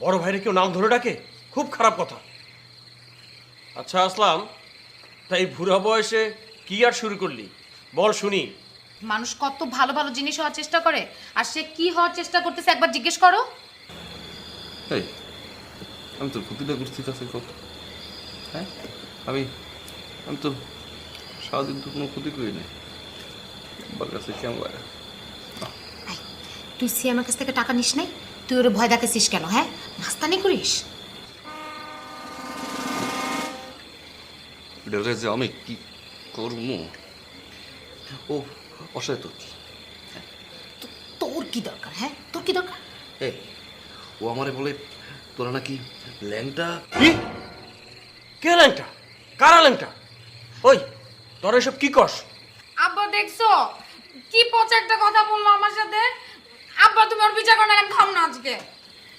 বড় ভাইরে কেউ নাম ধরে ডাকে, খুব খারাপ কথা। আচ্ছা আসলাম, তাই বুড়া বয়সে কি আর শুরু করলি বল শুনি। মানুষ কত ভালো ভালো জিনিস হওয়ার চেষ্টা করে, আর সে কি হওয়ার চেষ্টা করতেছে একবার জিজ্ঞেস করো। এই আমি তোর ক্ষতিটা করছি কাছে কত? হ্যাঁ, আমি আমি তো সারাদিন তো কোনো ক্ষতি করি নাই। আমার কাছে কেমন লাগে? তুই সিয়ামের কাছ থেকে টাকা নিস নাই, তুই ওরে ভয় দেখাচ্ছিস কেন? হ্যাঁ, মাস্তানি করিস। ডেরে যে আমি কি করবো? ও অসহায় তো কি? তোর কি দরকার? হ্যাঁ, তোর কি দরকার? এই ও আমারে বলে তোরা নাকি ল্যাংটা। কি? কে ল্যাংটা? কারা ল্যাংটা? ওই তোর এসব কি কস? আব্বা দেখছো কি পচা একটা কথা বললো আমার সাথে? আব্বা তুমি ওর বিচার করো না, আমি খাম না আজকে।